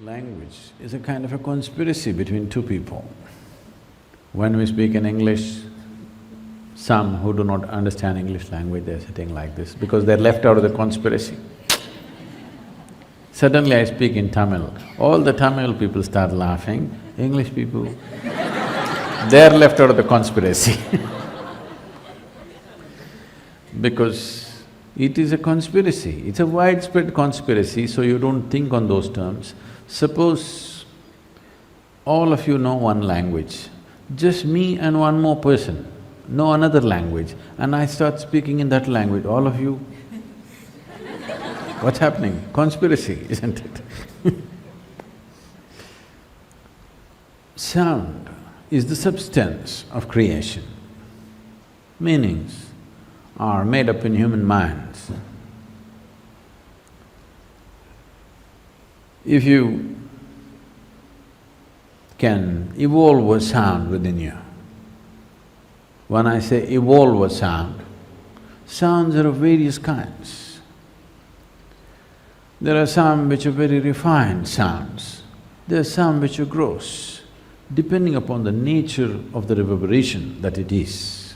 Language is a kind of a conspiracy between two people. When we speak in English, some who do not understand English language, they're sitting like this because they're left out of the conspiracy. Suddenly I speak in Tamil, all the Tamil people start laughing, English people, they're left out of the conspiracy because it is a conspiracy, it's a widespread conspiracy, so you don't think on those terms. Suppose all of you know one language, just me and one more person know another language, and I start speaking in that language, all of you… What's happening? Conspiracy, isn't it? Sound is the substance of creation. Meanings are made up in human minds. If you can evolve a sound within you, when I say evolve a sound, sounds are of various kinds. There are some which are very refined sounds, there are some which are gross, depending upon the nature of the reverberation that it is.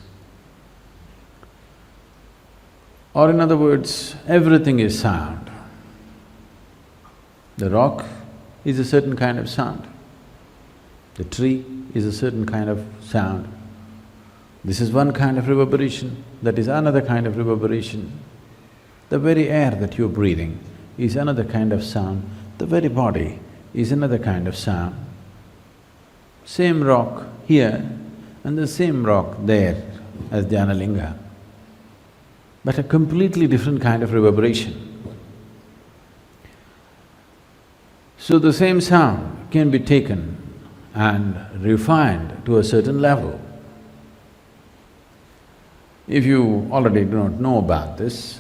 Or in other words, everything is sound. The rock is a certain kind of sound, the tree is a certain kind of sound. This is one kind of reverberation, that is another kind of reverberation. The very air that you're breathing is another kind of sound, the very body is another kind of sound. Same rock here and the same rock there as Dhyanalinga, but a completely different kind of reverberation. So the same sound can be taken and refined to a certain level. If you already do not know about this,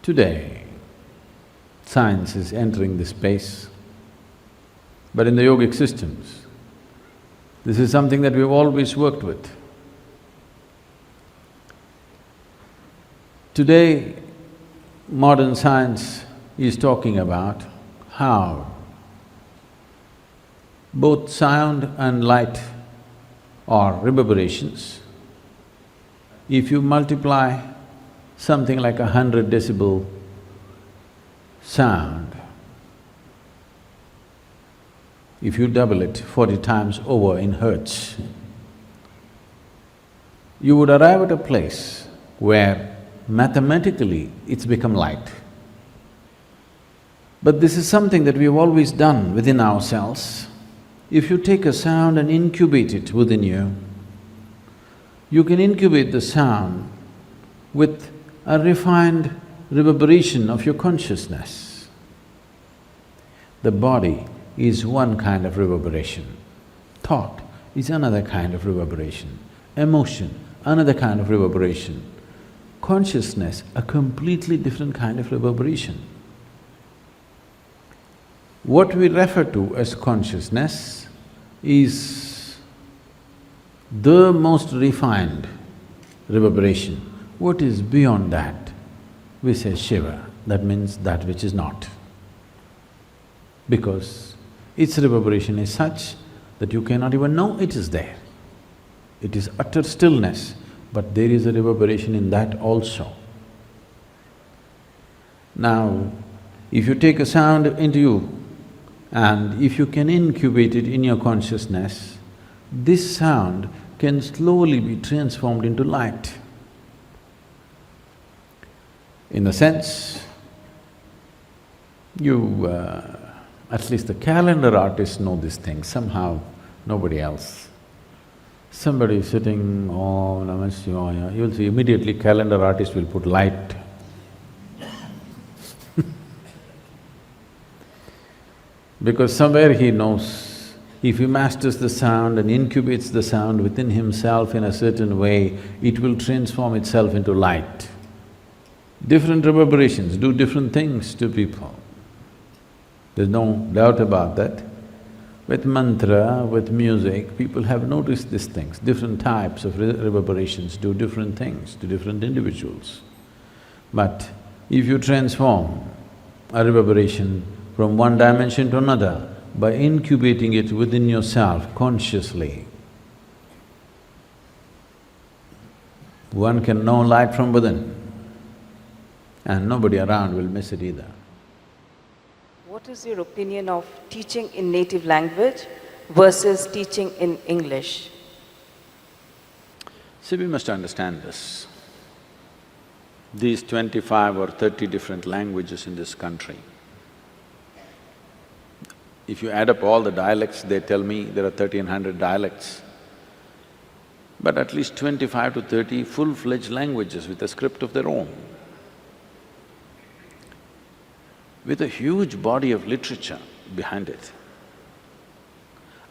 today science is entering this space, but in the yogic systems, this is something that we've always worked with. Today, modern science is talking about how both sound and light are reverberations. If you multiply something like 100 decibel sound, if you double it 40 times over in hertz, you would arrive at a place where mathematically it's become light. But this is something that we've always done within ourselves. If you take a sound and incubate it within you, you can incubate the sound with a refined reverberation of your consciousness. The body is one kind of reverberation, thought is another kind of reverberation, emotion another kind of reverberation, consciousness a completely different kind of reverberation. What we refer to as consciousness is the most refined reverberation. What is beyond that? We say Shiva, that means that which is not. Because its reverberation is such that you cannot even know it is there. It is utter stillness, but there is a reverberation in that also. Now, if you take a sound into you and if you can incubate it in your consciousness, this sound can slowly be transformed into light. In a sense, at least the calendar artists know this thing, somehow nobody else. Somebody is sitting, Om Namah Shivaya, you'll see immediately calendar artist will put light. Because somewhere he knows, if he masters the sound and incubates the sound within himself in a certain way, it will transform itself into light. Different reverberations do different things to people. There's no doubt about that. With mantra, with music, people have noticed these things. Different types of reverberations do different things to different individuals. But if you transform a reverberation from one dimension to another by incubating it within yourself consciously. One can know light from within, and nobody around will miss it either. What is your opinion of teaching in native language versus teaching in English? See, we must understand this. These 25 or 30 different languages in this country, if you add up all the dialects, they tell me there are 1,300 dialects, but at least 25 to 30 full-fledged languages with a script of their own, with a huge body of literature behind it.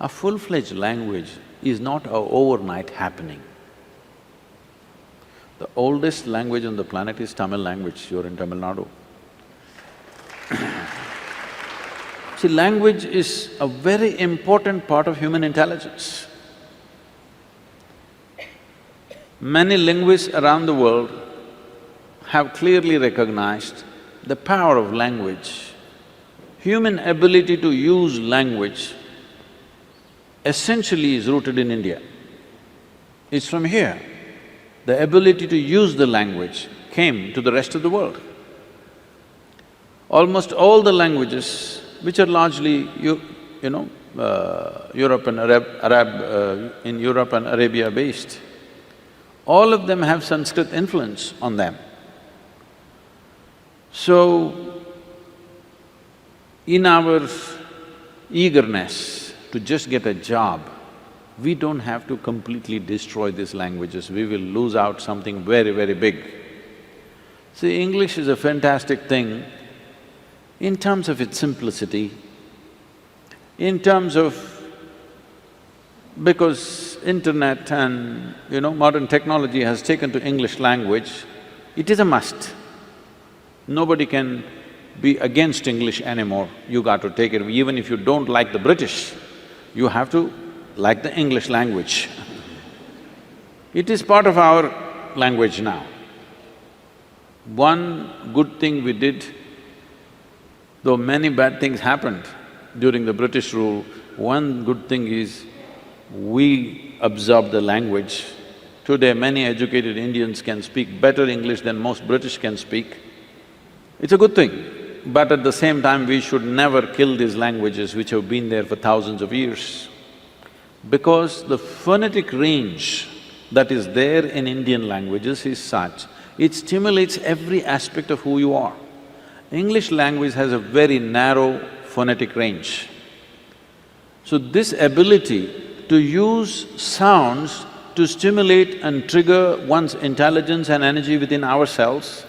A full-fledged language is not an overnight happening. The oldest language on the planet is Tamil language. You're in Tamil Nadu. See, language is a very important part of human intelligence. Many linguists around the world have clearly recognized the power of language. Human ability to use language essentially is rooted in India. It's from here. The ability to use the language came to the rest of the world. Almost all the languages, which are largely Europe and in Europe and Arabia based, all of them have Sanskrit influence on them. So, in our eagerness to just get a job, we don't have to completely destroy these languages, we will lose out something very, very big. See, English is a fantastic thing in terms of its simplicity, in terms of… because internet and, modern technology has taken to English language, it is a must. Nobody can be against English anymore, you got to take it. Even if you don't like the British, you have to like the English language. It is part of our language now. One good thing we did, though many bad things happened during the British rule, one good thing is we absorbed the language. Today, many educated Indians can speak better English than most British can speak. It's a good thing, but at the same time, we should never kill these languages which have been there for thousands of years. Because the phonetic range that is there in Indian languages is such, it stimulates every aspect of who you are. English language has a very narrow phonetic range. So this ability to use sounds to stimulate and trigger one's intelligence and energy within ourselves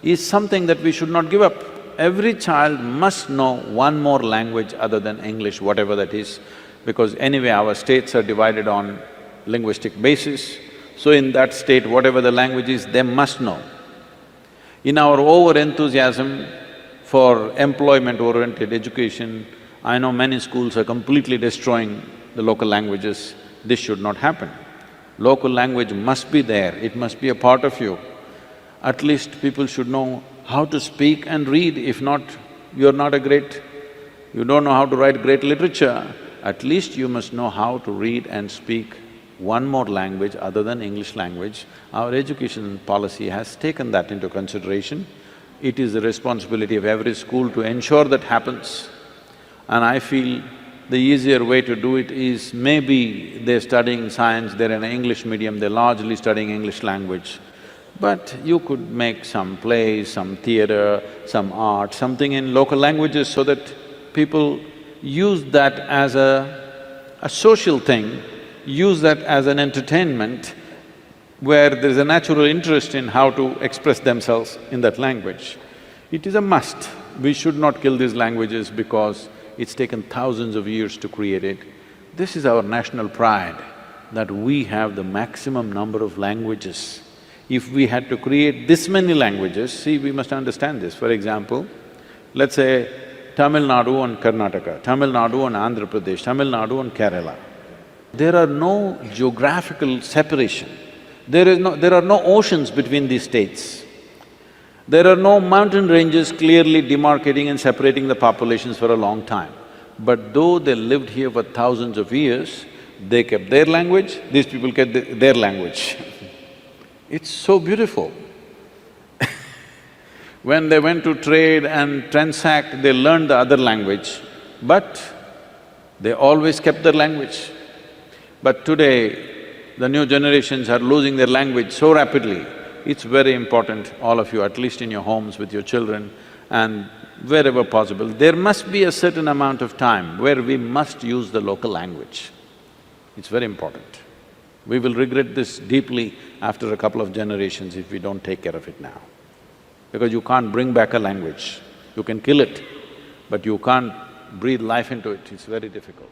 is something that we should not give up. Every child must know one more language other than English, whatever that is, because anyway our states are divided on linguistic basis, so in that state, whatever the language is, they must know. In our over-enthusiasm for employment-oriented education, I know many schools are completely destroying the local languages. This should not happen. Local language must be there, it must be a part of you. At least people should know how to speak and read. If not, you don't know how to write great literature, at least you must know how to read and speak one more language other than English language. Our education policy has taken that into consideration. It is the responsibility of every school to ensure that happens. And I feel the easier way to do it is maybe they're studying science, they're in an English medium, they're largely studying English language. But you could make some plays, some theatre, some art, something in local languages so that people use that as a social thing, use that as an entertainment where there's a natural interest in how to express themselves in that language. It is a must. We should not kill these languages because it's taken thousands of years to create it. This is our national pride, that we have the maximum number of languages. If we had to create this many languages, see, we must understand this. For example, let's say Tamil Nadu and Karnataka, Tamil Nadu and Andhra Pradesh, Tamil Nadu and Kerala. There are no geographical separation. There are no oceans between these states. There are no mountain ranges clearly demarcating and separating the populations for a long time. But though they lived here for thousands of years, they kept their language, these people kept their language. It's so beautiful. When they went to trade and transact, they learned the other language, but they always kept their language. But today, the new generations are losing their language so rapidly. It's very important, all of you, at least in your homes with your children and wherever possible, there must be a certain amount of time where we must use the local language. It's very important. We will regret this deeply after a couple of generations if we don't take care of it now. Because you can't bring back a language. You can kill it, but you can't breathe life into it, it's very difficult.